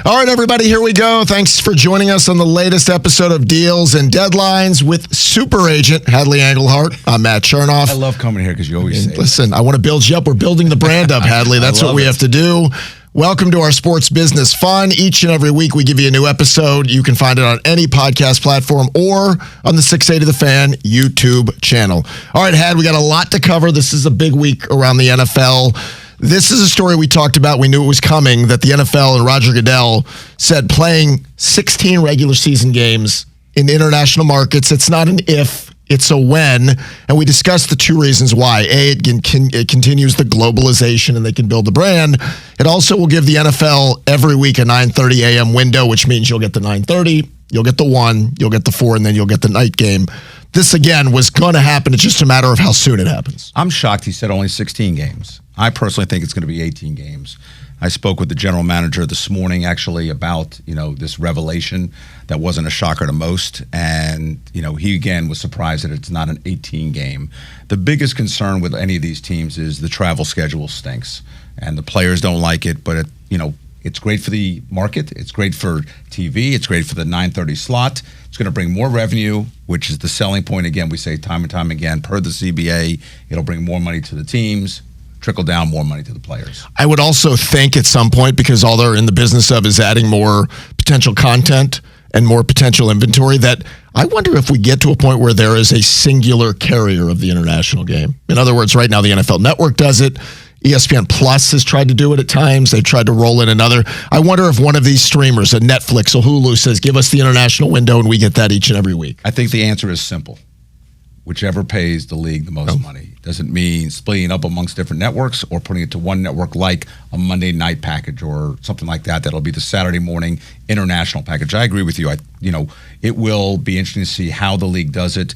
All right, everybody, here we go. Thanks for joining us on the latest episode of Deals and Deadlines with super agent Hadley Engelhart. I'm Matt Chernoff. I love coming here because you always say, listen, I want to build you up. We're building the brand up, Hadley. That's what we have to do. Welcome to our Sports Business Fun. Each and every week we give you a new episode. You can find it on any podcast platform or on the 680 The Fan YouTube channel. All right, Had, we got a lot to cover. This is a big week around the NFL. This is a story we talked about. We knew it was coming, that the NFL and Roger Goodell said playing 16 regular season games in international markets, it's not an if, it's a when. And we discussed the two reasons why. A, it continues the globalization and they can build the brand. It also will give the NFL every week a 9:30 a.m. window, which means you'll get the 9:30, you'll get the 1, you'll get the 4, and then you'll get the night game. This, again, was going to happen. It's just a matter of how soon it happens. I'm shocked he said only 16 games. I personally think it's going to be 18 games. I spoke with the general manager this morning, actually, about, this revelation that wasn't a shocker to most. And, he, again, was surprised that it's not an 18 game. The biggest concern with any of these teams is the travel schedule stinks. And the players don't like it, but, it's great for the market. It's great for TV. It's great for the 9:30 slot. It's going to bring more revenue, which is the selling point. Again, we say time and time again, per the CBA, it'll bring more money to the teams, trickle down more money to the players. I would also think at some point, because all they're in the business of is adding more potential content and more potential inventory, that I wonder if we get to a point where there is a singular carrier of the international game. In other words, right now the NFL Network does it. ESPN Plus has tried to do it at times. They've tried to roll in another. I wonder if one of these streamers, a Netflix or Hulu, says, give us the international window and we get that each and every week. I think the answer is simple. Whichever pays the league the most money. Doesn't mean splitting up amongst different networks or putting it to one network like a Monday night package or something like that. That'll be the Saturday morning international package. I agree with you. It will be interesting to see how the league does it.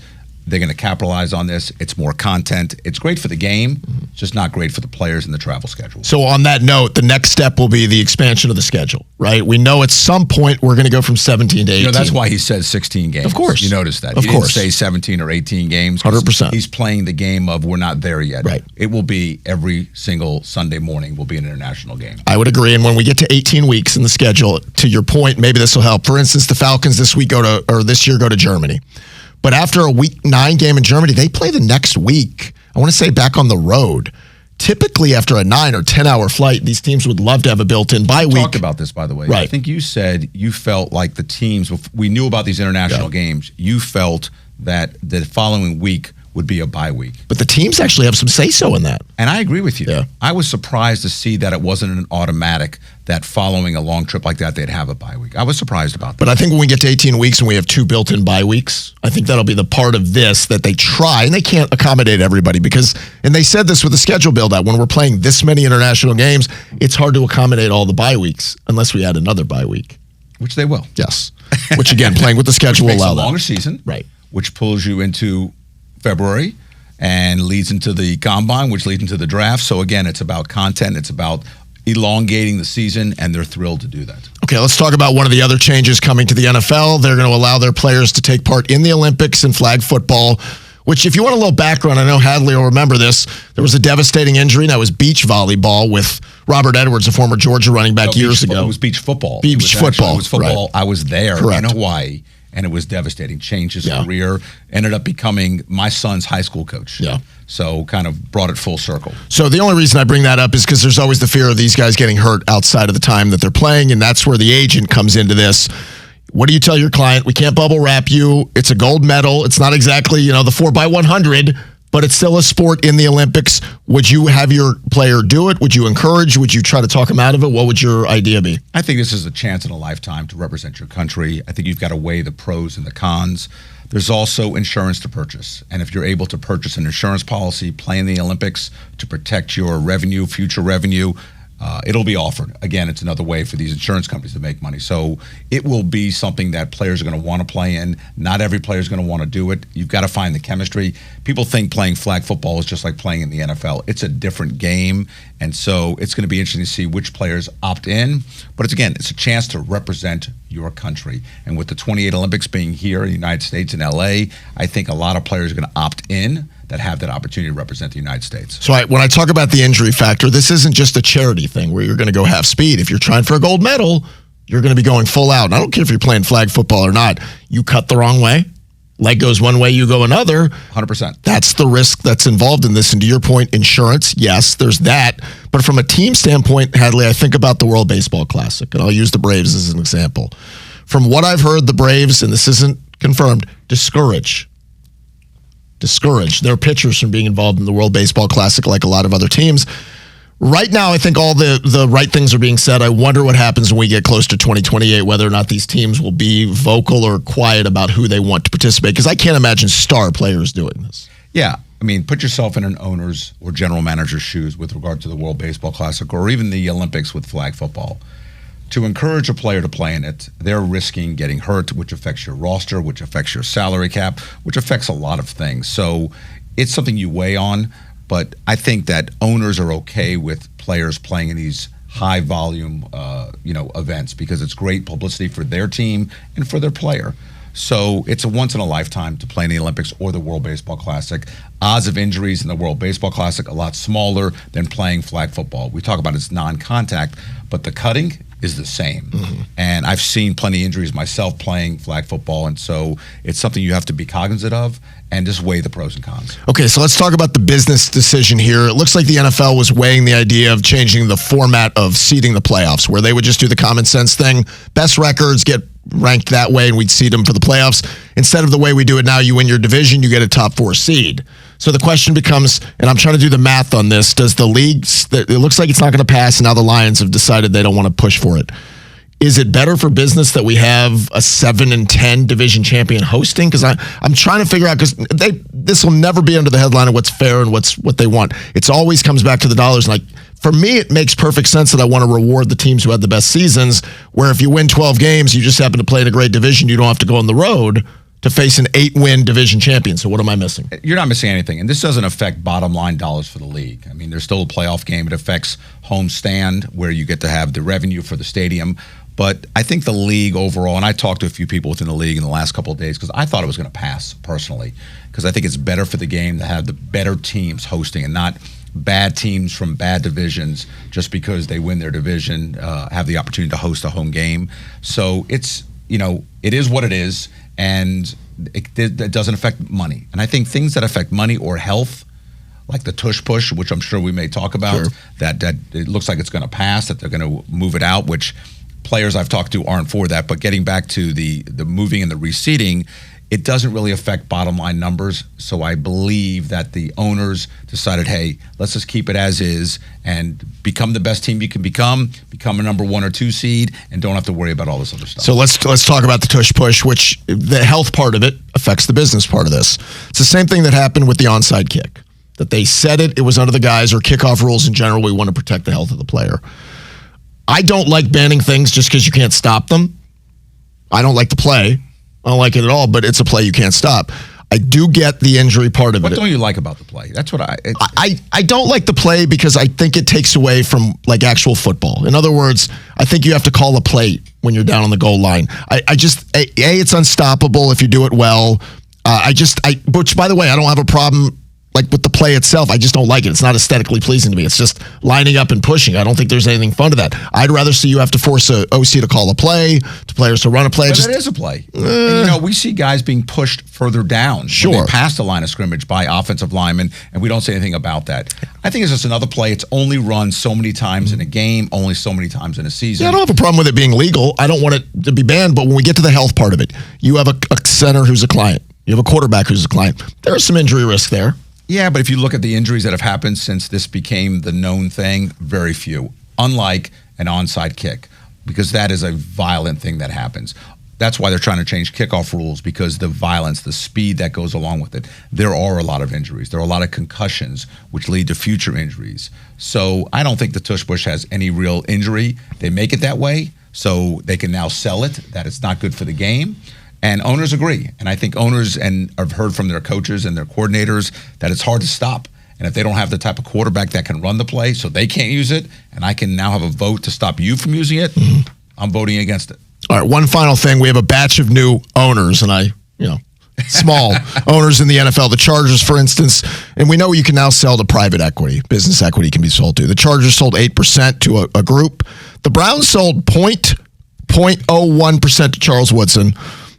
They're going to capitalize on this. It's more content. It's great for the game. It's just not great for the players and the travel schedule. So on that note, the next step will be the expansion of the schedule, right? We know at some point we're going to go from 17 to 18. That's why he said 16 games. Of course. You noticed that. Of He course. didn't say 17 or 18 games. 100%. He's playing the game of we're not there yet. Right. It will be every single Sunday morning will be an international game. I would agree. And when we get to 18 weeks in the schedule, to your point, maybe this will help. For instance, the Falcons this year go to Germany. But after a week 9 game in Germany, they play the next week, I want to say back on the road. Typically, after a 9 or 10-hour flight, these teams would love to have a built-in bye week. We talked about this, by the way. Right. I think you said you felt like the teams, we knew about these international games, you felt that the following week would be a bye week. But the teams actually have some say-so in that. And I agree with you. Yeah. I was surprised to see that it wasn't an automatic that following a long trip like that, they'd have a bye week. I was surprised about that. But I think when we get to 18 weeks and we have 2 built-in bye weeks, I think that'll be the part of this that they try, and they can't accommodate everybody and they said this with the schedule build-out, when we're playing this many international games, it's hard to accommodate all the bye weeks unless we add another bye week. Which they will. Yes. Which, again, playing with the schedule will allow that. A longer season. Right. Which pulls you into February and leads into the combine, which leads into the draft. So again, it's about content. It's about elongating the season, and they're thrilled to do that. Okay, let's talk about one of the other changes coming to the NFL. They're going to allow their players to take part in the Olympics in flag football, which, if you want a little background, I know Hadley will remember this. There was a devastating injury, and that was beach volleyball with Robert Edwards, a former Georgia running back years ago. It was beach football. It was football. Right. I was there Correct. in Hawaii. And it was devastating. Changed his career. Ended up becoming my son's high school coach. Yeah. So kind of brought it full circle. So the only reason I bring that up is because there's always the fear of these guys getting hurt outside of the time that they're playing, and that's where the agent comes into this. What do you tell your client? We can't bubble wrap you. It's a gold medal. It's not exactly, the 4x100, but it's still a sport in the Olympics. Would you have your player do it? Would you encourage? Would you try to talk him out of it? What would your idea be? I think this is a chance in a lifetime to represent your country. I think you've got to weigh the pros and the cons. There's also insurance to purchase. And if you're able to purchase an insurance policy, play in the Olympics to protect your revenue, future revenue, it'll be offered. Again, it's another way for these insurance companies to make money. So it will be something that players are going to want to play in. Not every player is going to want to do it. You've got to find the chemistry. People think playing flag football is just like playing in the NFL. It's a different game. And so it's going to be interesting to see which players opt in. But it's a chance to represent your country. And with the 28 Olympics being here in the United States in LA, I think a lot of players are going to opt in that have that opportunity to represent the United States. So when I talk about the injury factor, this isn't just a charity thing where you're going to go half speed. If you're trying for a gold medal, You're going to be going full out. And I don't care if you're playing flag football or not. You cut the wrong way. Leg goes one way, you go another. 100%. That's the risk that's involved in this. And to your point, insurance, yes, there's that. But from a team standpoint, Hadley, I think about the World Baseball Classic, and I'll use the Braves as an example. From what I've heard, the Braves, and this isn't confirmed, discourage their pitchers from being involved in the World Baseball Classic like a lot of other teams. Right now, I think all the right things are being said. I wonder what happens when we get close to 2028, whether or not these teams will be vocal or quiet about who they want to participate, because I can't imagine star players doing this. Yeah. I mean, put yourself in an owner's or general manager's shoes with regard to the World Baseball Classic or even the Olympics with flag football. To encourage a player to play in it, they're risking getting hurt, which affects your roster, which affects your salary cap, which affects a lot of things. So it's something you weigh on. But I think that owners are okay with players playing in these high volume, events because it's great publicity for their team and for their player. So it's a once in a lifetime to play in the Olympics or the World Baseball Classic. Odds of injuries in the World Baseball Classic a lot smaller than playing flag football. We talk about it's non-contact, but the cutting is the same. Mm-hmm. And I've seen plenty of injuries myself playing flag football, and so it's something you have to be cognizant of and just weigh the pros and cons. Okay, so let's talk about the business decision here. It looks like the NFL was weighing the idea of changing the format of seeding the playoffs, where they would just do the common sense thing. Best records get ranked that way, and we'd seed them for the playoffs. Instead of the way we do it now, you win your division, you get a top 4 seed. So the question becomes, and I'm trying to do the math on this, does the league, it looks like it's not going to pass, and now the Lions have decided they don't want to push for it. Is it better for business that we have a 7-10 division champion hosting? Because I'm trying to figure out, because this will never be under the headline of what's fair and what they want. It always comes back to the dollars. And for me, it makes perfect sense that I want to reward the teams who had the best seasons, where if you win 12 games, you just happen to play in a great division, you don't have to go on the road to face an 8-win division champion. So what am I missing? You're not missing anything. And this doesn't affect bottom line dollars for the league. I mean, there's still a playoff game. It affects home stand, where you get to have the revenue for the stadium. But I think the league overall, and I talked to a few people within the league in the last couple of days, because I thought it was going to pass personally, because I think it's better for the game to have the better teams hosting and not bad teams from bad divisions just because they win their division, have the opportunity to host a home game. So it's, it is what it is, and it doesn't affect money. And I think things that affect money or health, like the tush push, which I'm sure we may talk about, sure, that it looks like it's going to pass, that they're going to move it out, which players I've talked to aren't for that. But getting back to the moving and the reseeding, it doesn't really affect bottom line numbers. So I believe that the owners decided, hey, let's just keep it as is and become the best team you can become a number 1 or 2 seed, and don't have to worry about all this other stuff. So let's talk about the tush push, which the health part of it affects the business part of this. It's the same thing that happened with the onside kick, that they said it was under the guise, or kickoff rules in general, we want to protect the health of the player. I don't like banning things just because you can't stop them. I don't like the play. I don't like it at all, but it's a play you can't stop. I do get the injury part of it. What don't you like about the play? That's what I don't like the play because I think it takes away from like actual football. In other words, I think you have to call a play when you're down on the goal line. It's unstoppable if you do it well. Which, by the way, I don't have a problem like with the play itself. I just don't like it. It's not aesthetically pleasing to me. It's just lining up and pushing. I don't think there's anything fun to that. I'd rather see you have to force a OC to call a play, to players to run a play. But it is a play. And, we see guys being pushed further down. Sure. When they pass the line of scrimmage by offensive linemen, and we don't say anything about that. I think it's just another play. It's only run so many times in a game, only so many times in a season. Yeah, I don't have a problem with it being legal. I don't want it to be banned, but when we get to the health part of it, you have a center who's a client. You have a quarterback who's a client. There's some injury risk there. Yeah, but if you look at the injuries that have happened since this became the known thing, very few. Unlike an onside kick, because that is a violent thing that happens. That's why they're trying to change kickoff rules, because the violence, the speed that goes along with it. There are a lot of injuries. There are a lot of concussions, which lead to future injuries. So I don't think the tush push has any real injury. They make it that way so they can now sell it, that it's not good for the game. And owners agree. And I think owners, and I've heard from their coaches and their coordinators, that it's hard to stop. And if they don't have the type of quarterback that can run the play, so they can't use it, and I can now have a vote to stop you from using it, I'm voting against it. All right, one final thing. We have a batch of new owners, and small owners in the NFL. The Chargers, for instance, and we know you can now sell to private equity. Business equity can be sold to. The Chargers sold 8% to a group. The Browns sold 0.01% to Charles Woodson.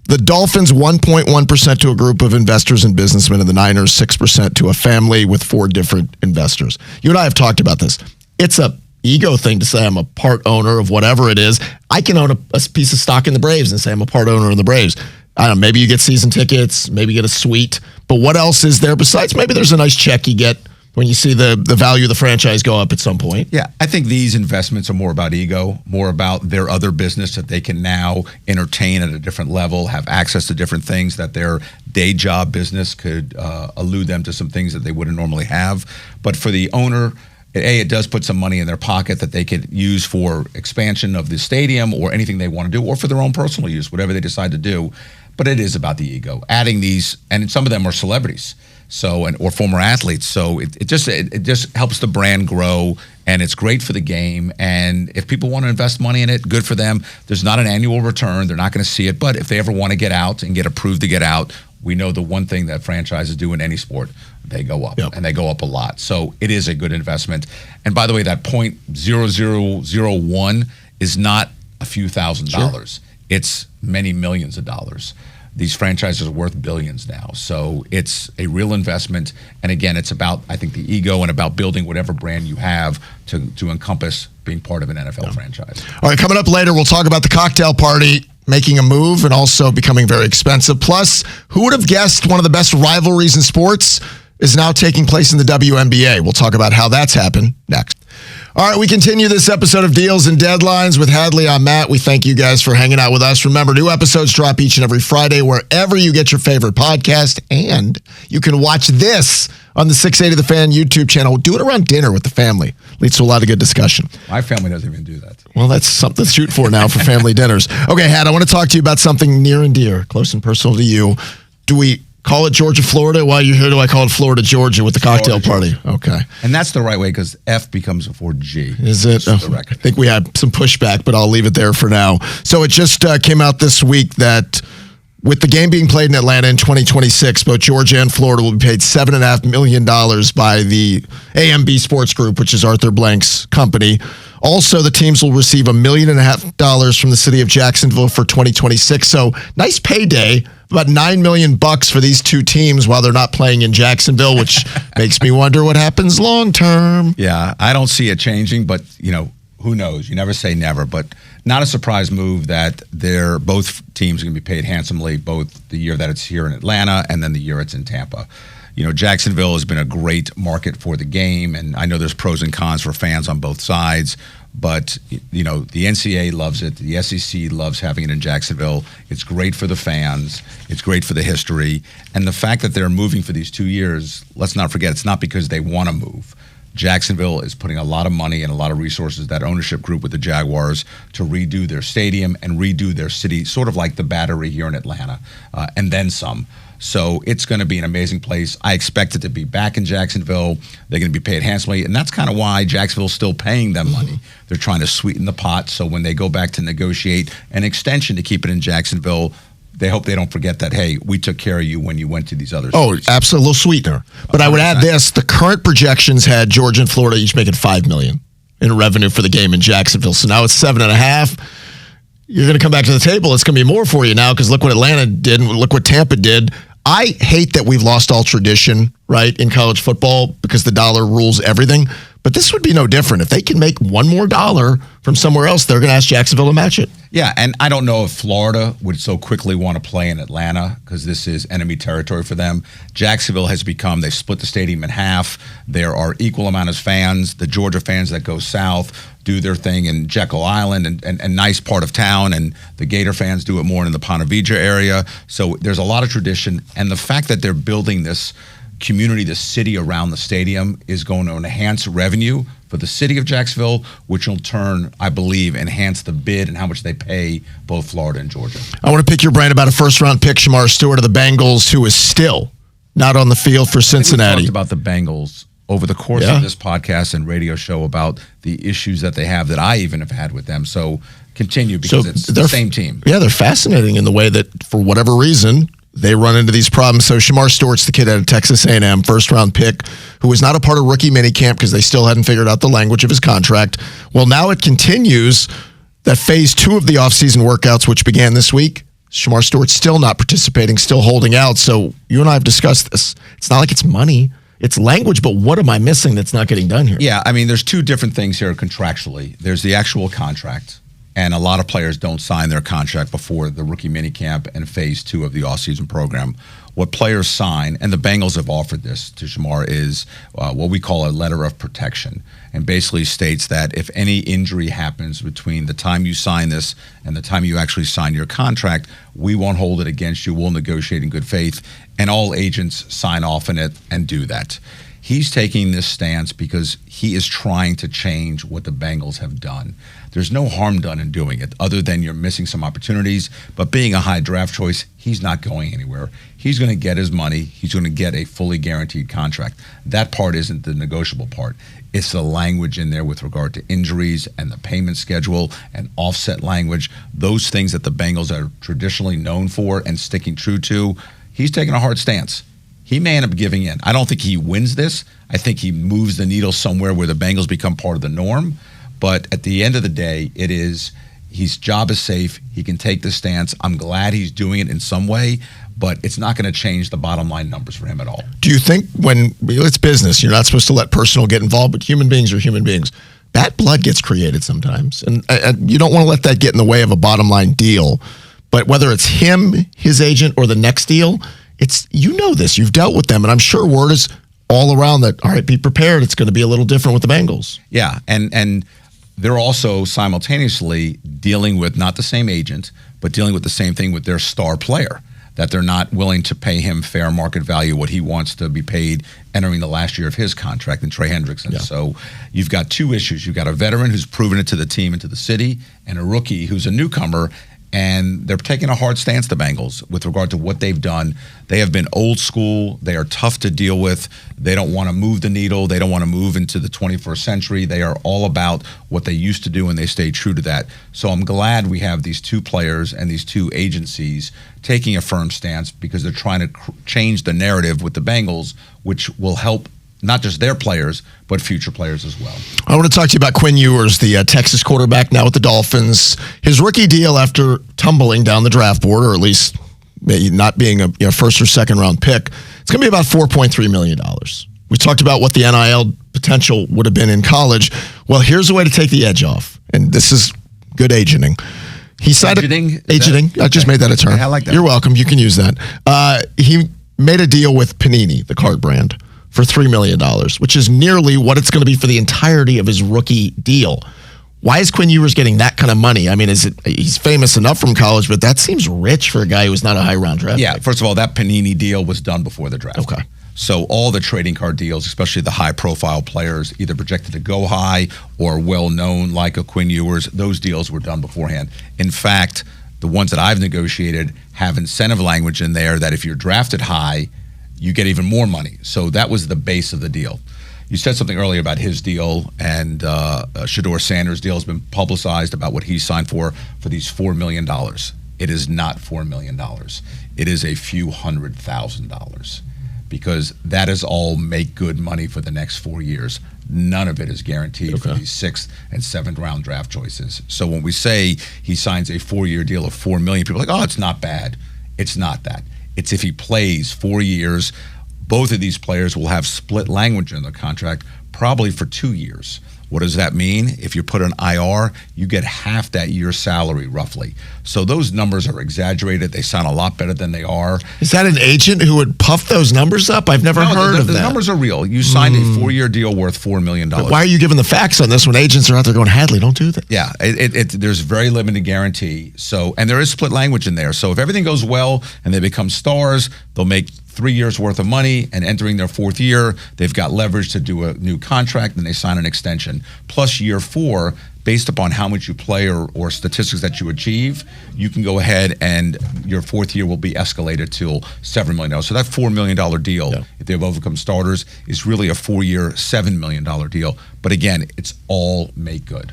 The Dolphins, 1.1% to a group of investors and businessmen, and the Niners, 6% to a family with 4 different investors. You and I have talked about this. It's a ego thing to say I'm a part owner of whatever it is. I can own a piece of stock in the Braves and say I'm a part owner in the Braves. I don't know, maybe you get season tickets, maybe you get a suite, but what else is there besides? Maybe there's a nice check you get when you see the value of the franchise go up at some point. Yeah, I think these investments are more about ego, more about their other business that they can now entertain at a different level, have access to different things that their day job business could elude them to some things that they wouldn't normally have. But for the owner, it does put some money in their pocket that they could use for expansion of the stadium or anything they want to do, or for their own personal use, whatever they decide to do. But it is about the ego. Adding these, and some of them are celebrities, or former athletes. So it just helps the brand grow, and it's great for the game. And if people want to invest money in it, good for them. There's not an annual return. They're not going to see it. But if they ever want to get out and get approved to get out, we know the one thing that franchises do in any sport, they go up, and they go up a lot. So it is a good investment. And by the way, that 0.0001 is not a few $1,000s. Sure. It's many millions of dollars. These franchises are worth billions now. So it's a real investment. And again, it's about, I think, the ego and about building whatever brand you have to encompass being part of an NFL franchise. All right, coming up later, we'll talk about the cocktail party making a move and also becoming very expensive. Plus, who would have guessed one of the best rivalries in sports is now taking place in the WNBA? We'll talk about how that's happened next. All right, we continue this episode of Deals and Deadlines with Hadley. I'm Matt. We thank you guys for hanging out with us. Remember, new episodes drop each and every Friday wherever you get your favorite podcast, and you can watch this on the 680 The Fan YouTube channel. Do it around dinner with the family. Leads to a lot of good discussion. My family doesn't even do that. Well, that's something to shoot for now for family dinners. Okay, Had, I want to talk to you about something near and dear, close and personal to you. Do we call it Georgia, Florida? While you're here, do I call it Florida, Georgia with the cocktail party? Okay. And that's the right way because F becomes before G. Is it? I think we had some pushback, but I'll leave it there for now. So it just came out this week that with the game being played in Atlanta in 2026, both Georgia and Florida will be paid $7.5 million by the AMB Sports Group, which is Arthur Blank's company. Also, the teams will receive $1.5 million from the city of Jacksonville for 2026. So nice payday. About $9 million for these two teams while they're not playing in Jacksonville, which makes me wonder what happens long term. Yeah, I don't see it changing, but who knows? You never say never, but not a surprise move that both teams are going to be paid handsomely, both the year that it's here in Atlanta and then the year it's in Tampa. Jacksonville has been a great market for the game, and I know there's pros and cons for fans on both sides, but the NCAA loves it. The SEC loves having it in Jacksonville. It's great for the fans. It's great for the history. And the fact that they're moving for these 2 years, let's not forget, it's not because they want to move. Jacksonville is putting a lot of money and a lot of resources, that ownership group with the Jaguars, to redo their stadium and redo their city, sort of like the Battery here in Atlanta, and then some. So it's going to be an amazing place. I expect it to be back in Jacksonville. They're going to be paid handsomely, and that's kind of why Jacksonville's still paying them money. They're trying to sweeten the pot, so when they go back to negotiate an extension to keep it in Jacksonville, they hope they don't forget that, hey, we took care of you when you went to these other cities. Absolutely, a little sweetener. But 100%. I would add this, the current projections had Georgia and Florida each making $5 million in revenue for the game in Jacksonville. So now it's $7.5 million. You're going to come back to the table. It's going to be more for you now because look what Atlanta did and look what Tampa did. I hate that we've lost all tradition, right, in college football because the dollar rules everything. But this would be no different. If they can make one more dollar from somewhere else, they're going to ask Jacksonville to match it. Yeah, and I don't know if Florida would so quickly want to play in Atlanta because this is enemy territory for them. Jacksonville has become, they split the stadium in half. There are equal amount of fans. The Georgia fans that go south do their thing in Jekyll Island and nice part of town, and the Gator fans do it more in the Ponte Vedra area. So there's a lot of tradition, and the fact that they're building this community, the city around the stadium, is going to enhance revenue for the city of Jacksonville, which will in turn, I believe, enhance the bid and how much they pay both Florida and Georgia. I want to pick your brain about a first-round pick, Shamar Stewart of the Bengals, who is still not on the field for Cincinnati. We talked about the Bengals over the course of this podcast and radio show about the issues that they have that I even have had with them. So continue because it's the same team. Yeah, they're fascinating in the way that, for whatever reason, they run into these problems. So Shamar Stewart's the kid out of Texas A&M, first-round pick, who was not a part of rookie minicamp because they still hadn't figured out the language of his contract. Well, now it continues. that phase 2 of the offseason workouts, which began this week, Shamar Stewart's still not participating, still holding out. So you and I have discussed this. It's not like it's money. It's language, but what am I missing that's not getting done here? Yeah, I mean, there's two different things here contractually. There's the actual contract, and a lot of players don't sign their contract before the rookie minicamp and phase 2 of the offseason program. What players sign, and the Bengals have offered this to Shamar, is what we call a letter of protection, and basically states that if any injury happens between the time you sign this and the time you actually sign your contract, we won't hold it against you. We'll negotiate in good faith, and all agents sign off on it and do that. He's taking this stance because he is trying to change what the Bengals have done. There's no harm done in doing it other than you're missing some opportunities. But being a high draft choice, he's not going anywhere. He's going to get his money. He's going to get a fully guaranteed contract. That part isn't the negotiable part. It's the language in there with regard to injuries and the payment schedule and offset language, those things that the Bengals are traditionally known for and sticking true to. He's taking a hard stance. He may end up giving in. I don't think he wins this. I think he moves the needle somewhere where the Bengals become part of the norm. But at the end of the day, his job is safe. He can take the stance. I'm glad he's doing it in some way, but it's not going to change the bottom line numbers for him at all. Do you think when it's business, you're not supposed to let personal get involved, but human beings are human beings. Bad blood gets created sometimes. And you don't want to let that get in the way of a bottom line deal. But whether it's him, his agent, or the next deal, this. You've dealt with them, and I'm sure word is all around that, all right, be prepared. It's going to be a little different with the Bengals. Yeah, and they're also simultaneously dealing with not the same agent, but dealing with the same thing with their star player, that they're not willing to pay him fair market value, what he wants to be paid entering the last year of his contract in Trey Hendrickson. Yeah. So you've got two issues. You've got a veteran who's proven it to the team and to the city, and a rookie who's a newcomer. And they're taking a hard stance, the Bengals, with regard to what they've done. They have been old school. They are tough to deal with. They don't want to move the needle. They don't want to move into the 21st century. They are all about what they used to do, and they stay true to that. So I'm glad we have these two players and these two agencies taking a firm stance because they're trying to change the narrative with the Bengals, which will help not just their players, but future players as well. I want to talk to you about Quinn Ewers, the Texas quarterback now with the Dolphins. His rookie deal after tumbling down the draft board, or at least not being a first or second round pick, it's going to be about $4.3 million. We talked about what the NIL potential would have been in college. Well, here's a way to take the edge off, and this is good agenting. He signed agenting. I just made that a term. I like that. You're welcome. You can use that. He made a deal with Panini, the card brand, for $3 million, which is nearly what it's going to be for the entirety of his rookie deal. Why is Quinn Ewers getting that kind of money? I mean, he's famous enough from college, but that seems rich for a guy who's not a high-round draft pick. First of all, that Panini deal was done before the draft. Okay. So all the trading card deals, especially the high-profile players, either projected to go high or well-known like a Quinn Ewers, those deals were done beforehand. In fact, the ones that I've negotiated have incentive language in there that if you're drafted high, you get even more money. So that was the base of the deal. You said something earlier about his deal, and Shedeur Sanders' deal has been publicized about what he signed for these $4 million. It is not $4 million. It is a few $100,000 because that is all make good money for the next 4 years. None of it is guaranteed for these 6th and 7th round draft choices. So when we say he signs a 4-year deal of $4 million, people are like, oh, it's not bad. It's not that. It's if he plays 4 years. Both of these players will have split language in the contract, probably for 2 years. What does that mean? If you put an IR, you get half that year's salary, roughly. So those numbers are exaggerated. They sound a lot better than they are. Is that an agent who would puff those numbers up? I've never heard of that. The numbers are real. You signed a 4-year deal worth $4 million. But why are you giving the facts on this when agents are out there going, Hadley, don't do that? Yeah, there's very limited guarantee. So, and there is split language in there. So if everything goes well and they become stars, they'll make 3 years worth of money, and entering their 4th year, they've got leverage to do a new contract, and they sign an extension. Plus year 4, based upon how much you play or statistics that you achieve, you can go ahead and your 4th year will be escalated to $7 million. So that $4 million deal, if they've overcome starters, is really a 4-year, $7 million deal. But again, it's all make good.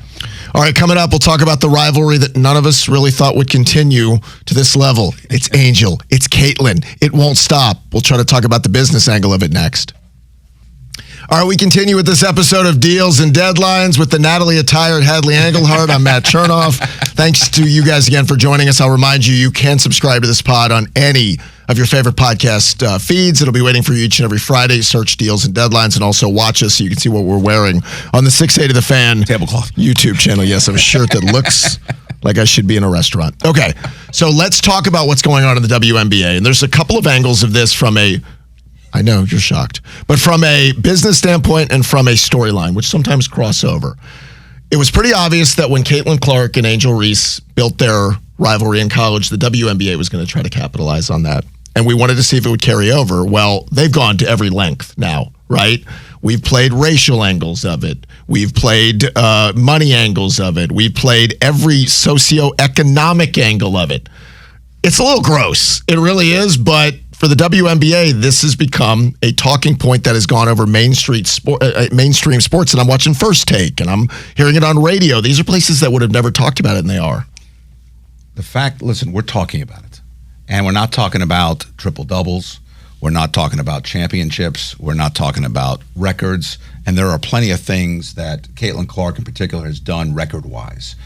All right, coming up, we'll talk about the rivalry that none of us really thought would continue to this level. It's Angel. It's Caitlin. It won't stop. We'll try to talk about the business angle of it next. All right, we continue with this episode of Deals and Deadlines with the Natalie attired Hadley Engelhardt. I'm Matt Chernoff. Thanks to you guys again for joining us. I'll remind you, you can subscribe to this pod on any of your favorite podcast feeds. It'll be waiting for you each and every Friday. Search Deals and Deadlines and also watch us so you can see what we're wearing on the 680 The Fan Tablecloth YouTube channel. Yes, I have a shirt that looks like I should be in a restaurant. Okay, so let's talk about what's going on in the WNBA. And there's a couple of angles of this from I know, you're shocked, but from a business standpoint and from a storyline, which sometimes cross over. It was pretty obvious that when Caitlin Clark and Angel Reese built their rivalry in college, the WNBA was going to try to capitalize on that. And we wanted to see if it would carry over. Well, they've gone to every length now, right? We've played racial angles of it. We've played money angles of it. We've played every socioeconomic angle of it. It's a little gross. It really is, but for the WNBA, this has become a talking point that has gone over mainstream sports. And I'm watching First Take, and I'm hearing it on radio. These are places that would have never talked about it, and they are. Listen, we're talking about it. And we're not talking about triple-doubles. We're not talking about championships. We're not talking about records. And there are plenty of things that Caitlin Clark in particular has done record-wise.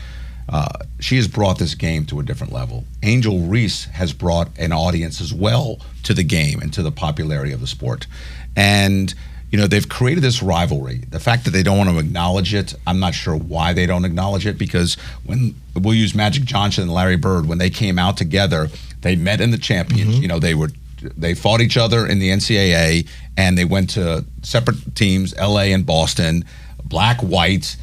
She has brought this game to a different level. Angel Reese has brought an audience as well to the game and to the popularity of the sport. And, they've created this rivalry. The fact that they don't want to acknowledge it, I'm not sure why they don't acknowledge it, because when we'll use Magic Johnson and Larry Bird, when they came out together, they met in the champions. Mm-hmm. They fought each other in the NCAA, and they went to separate teams, LA and Boston, black, white,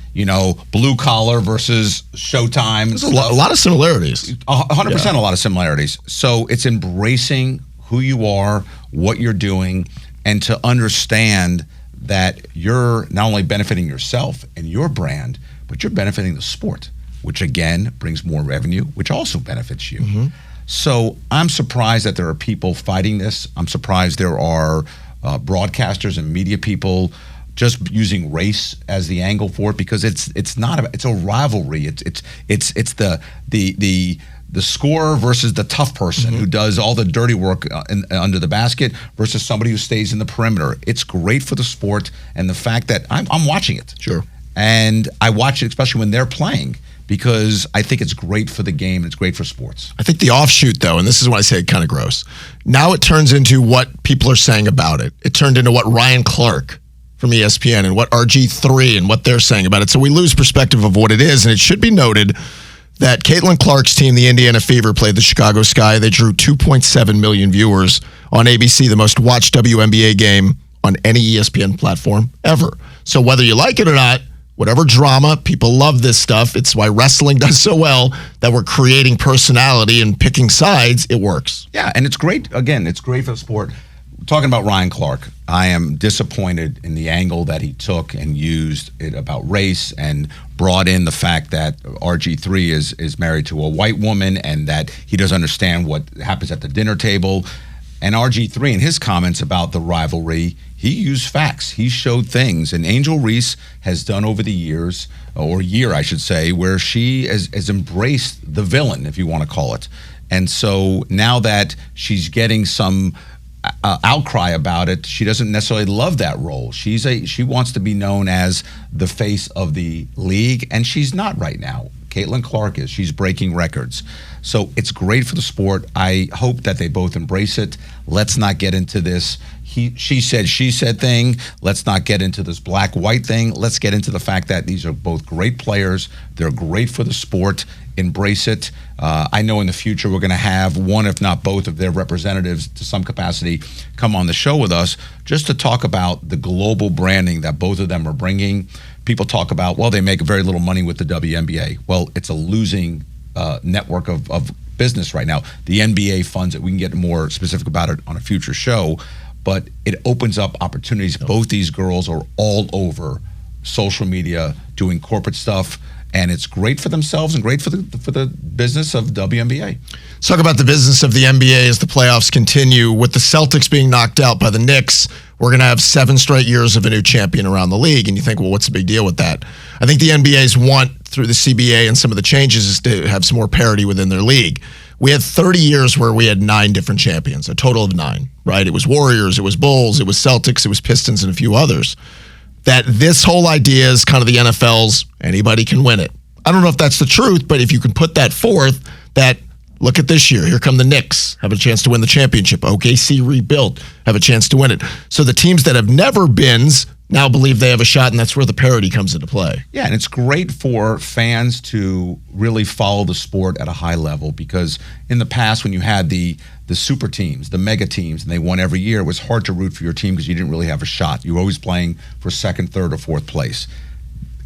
blue collar versus Showtime. There's a lot of similarities. 100% a lot of similarities. So it's embracing who you are, what you're doing, and to understand that you're not only benefiting yourself and your brand, but you're benefiting the sport, which again brings more revenue, which also benefits you. Mm-hmm. So I'm surprised that there are people fighting this. I'm surprised there are broadcasters and media people just using race as the angle for it, because it's a rivalry. It's the scorer versus the tough person mm-hmm. who does all the dirty work under the basket versus somebody who stays in the perimeter. It's great for the sport, and the fact that I'm watching it. Sure. And I watch it especially when they're playing, because I think it's great for the game and it's great for sports. I think the offshoot, though, and this is why I say kind of gross, now it turns into what people are saying about it. It turned into what Ryan Clark from ESPN and what RG3 and what they're saying about it. So we lose perspective of what it is, and it should be noted that Caitlin Clark's team, the Indiana Fever, played the Chicago Sky. They drew 2.7 million viewers on ABC, the most watched WNBA game on any ESPN platform ever. So whether you like it or not, whatever drama, people love this stuff. It's why wrestling does so well, that we're creating personality and picking sides. It works. Yeah, and it's great. Again, it's great for the sport. Talking about Ryan Clark, I am disappointed in the angle that he took and used it about race and brought in the fact that RG3 is married to a white woman and that he doesn't understand what happens at the dinner table. And RG3, in his comments about the rivalry, he used facts. He showed things. And Angel Reese has done over the years, or year I should say, where she has embraced the villain, if you want to call it. And so now that she's getting some outcry about it, she doesn't necessarily love that role. She wants to be known as the face of the league, and she's not right now. Caitlin Clark is. She's breaking records. So it's great for the sport. I hope that they both embrace it. Let's not get into this she said thing. Let's not get into this black-white thing. Let's get into the fact that these are both great players. They're great for the sport. Embrace it. I know in the future we're going to have one, if not both, of their representatives to some capacity come on the show with us just to talk about the global branding that both of them are bringing. People talk about, well, they make very little money with the WNBA. Well, it's a losing network of business right now. The NBA funds it. We can get more specific about it on a future show, but it opens up opportunities. Both these girls are all over social media doing corporate stuff, And it's great for themselves and great for the business of WNBA. Let's talk about the business of the NBA as the playoffs continue. With the Celtics being knocked out by the Knicks, we're going to have 7 straight years of a new champion around the league. And you think, well, what's the big deal with that? I think the NBA's want through the CBA and some of the changes is to have some more parity within their league. We had 30 years where we had 9 different champions, a total of 9, right? It was Warriors, it was Bulls, it was Celtics, it was Pistons, and a few others. That this whole idea is kind of the NFL's anybody can win it. I don't know if that's the truth, but if you can put that forth, that look at this year, here come the Knicks, have a chance to win the championship. OKC rebuilt, have a chance to win it. So the teams that have never been now believe they have a shot, and that's where the parity comes into play. Yeah, and it's great for fans to really follow the sport at a high level, because in the past when you had the super teams, the mega teams, and they won every year, it was hard to root for your team because you didn't really have a shot. You were always playing for 2nd, 3rd, or 4th place.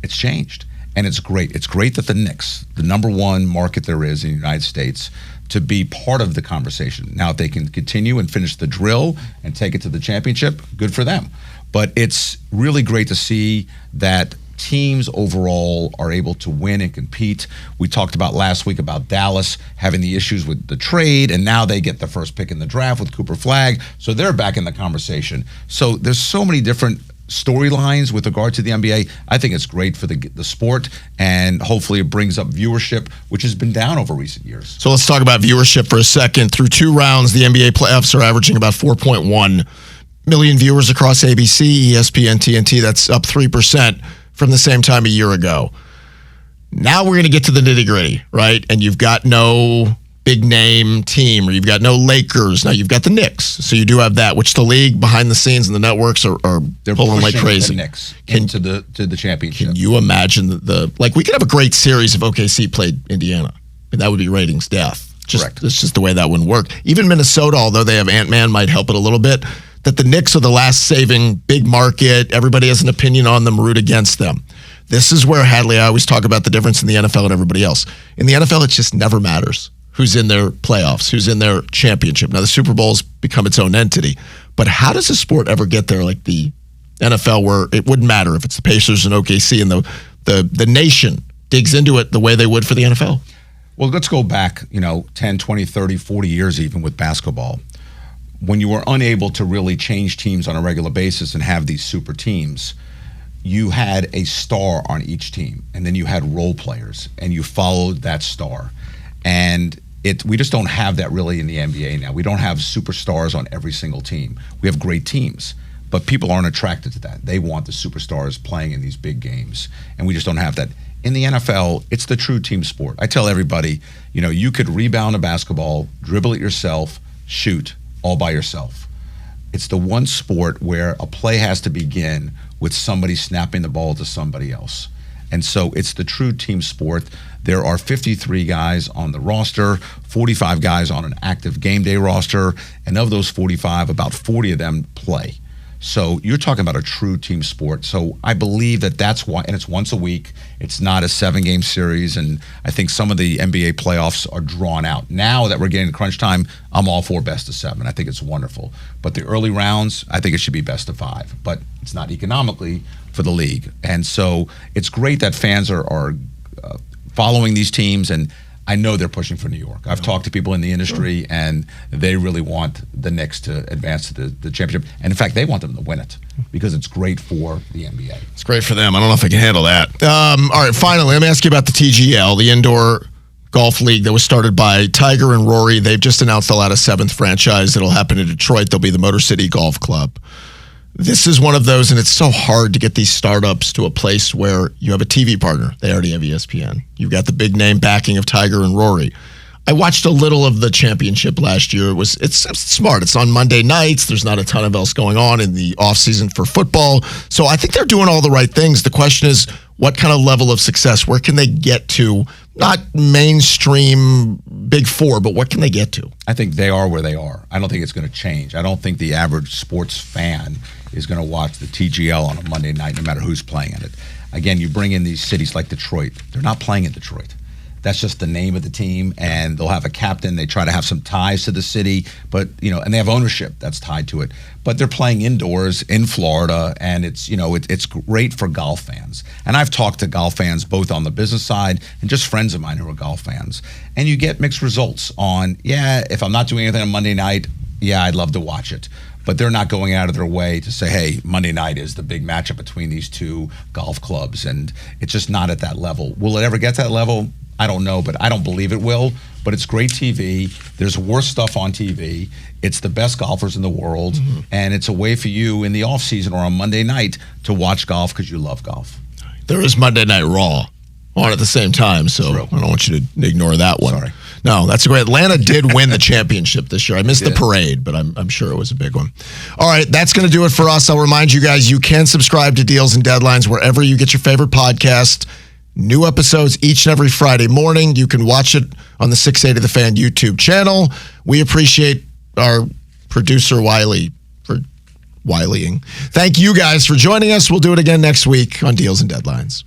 It's changed, and it's great. It's great that the Knicks, the #1 market there is in the United States, to be part of the conversation. Now, if they can continue and finish the drill and take it to the championship, good for them. But it's really great to see that teams overall are able to win and compete. We talked about last week about Dallas having the issues with the trade, and now they get the first pick in the draft with Cooper Flagg, so they're back in the conversation. So there's so many different storylines with regard to the NBA. I think it's great for the sport, and hopefully it brings up viewership, which has been down over recent years. So let's talk about viewership for a second. Through 2 rounds, the NBA playoffs are averaging about 4.1 million viewers across ABC, ESPN, TNT. That's up 3% from the same time a year ago. Now we're going to get to the nitty-gritty, right? And you've got no big name team, or you've got no Lakers. Now you've got the Knicks. So you do have that, which the league behind the scenes and the networks are they're pulling like crazy. The Knicks into the championship. Can you imagine like we could have a great series if OKC played Indiana, and that would be ratings death. Correct. It's just the way that wouldn't work. Even Minnesota, although they have Ant-Man, might help it a little bit. That the Knicks are the last saving big market. Everybody has an opinion on them, root against them. This is where, Hadley, I always talk about the difference in the NFL and everybody else. In the NFL, it just never matters who's in their playoffs, who's in their championship. Now, the Super Bowl's become its own entity. But how does a sport ever get there like the NFL, where it wouldn't matter if it's the Pacers and OKC and the nation digs into it the way they would for the NFL? Well, let's go back, 10, 20, 30, 40 years even with basketball. When you were unable to really change teams on a regular basis and have these super teams, you had a star on each team, and then you had role players, and you followed that star. And we just don't have that really in the NBA now. We don't have superstars on every single team. We have great teams, but people aren't attracted to that. They want the superstars playing in these big games, and we just don't have that. In the NFL, it's the true team sport. I tell everybody, you could rebound a basketball, dribble it yourself, shoot, all by yourself. It's the one sport where a play has to begin with somebody snapping the ball to somebody else. And so it's the true team sport. There are 53 guys on the roster, 45 guys on an active game day roster, and of those 45, about 40 of them play. So you're talking about a true team sport. So I believe that's why, and it's once a week. It's not a 7-game series, and I think some of the NBA playoffs are drawn out. Now that we're getting crunch time, I'm all for best of 7. I think it's wonderful. But the early rounds, I think it should be best of 5. But it's not economically for the league. And so it's great that fans are following these teams, and I know they're pushing for New York. I've talked to people in the industry, and they really want the Knicks to advance to the championship. And in fact, they want them to win it because it's great for the NBA. It's great for them. I don't know if I can handle that. All right, finally, let me ask you about the TGL, the Indoor Golf League that was started by Tiger and Rory. They've just announced they'll add a 7th franchise. It'll happen in Detroit. They'll be the Motor City Golf Club. This is one of those, and it's so hard to get these startups to a place where you have a TV partner. They already have ESPN. You've got the big name backing of Tiger and Rory. I watched a little of the championship last year. It's smart. It's on Monday nights. There's not a ton of else going on in the offseason for football. So I think they're doing all the right things. The question is, what kind of level of success? Where can they get to? Not mainstream Big Four, but what can they get to? I think they are where they are. I don't think it's going to change. I don't think the average sports fan is going to watch the TGL on a Monday night, no matter who's playing in it. Again, you bring in these cities like Detroit. They're not playing in Detroit. That's just the name of the team, and they'll have a captain. They try to have some ties to the city, but and they have ownership that's tied to it. But they're playing indoors in Florida, and it's great for golf fans. And I've talked to golf fans both on the business side and just friends of mine who are golf fans. And you get mixed results on, if I'm not doing anything on Monday night, I'd love to watch it. But they're not going out of their way to say, hey, Monday night is the big matchup between these two golf clubs, and it's just not at that level. Will it ever get to that level? I don't know, but I don't believe it will. But it's great TV. There's worse stuff on TV. It's the best golfers in the world, and it's a way for you in the off season or on Monday night to watch golf because you love golf. There is Monday Night Raw on at the same time, so True. I don't want you to ignore that one. Sorry. No, that's great. Atlanta did win the championship this year. I missed the parade, but I'm sure it was a big one. All right, that's going to do it for us. I'll remind you guys, you can subscribe to Deals and Deadlines wherever you get your favorite podcast. New episodes each and every Friday morning. You can watch it on the 680 The Fan YouTube channel. We appreciate our producer, Wiley, for Wileying. Thank you guys for joining us. We'll do it again next week on Deals and Deadlines.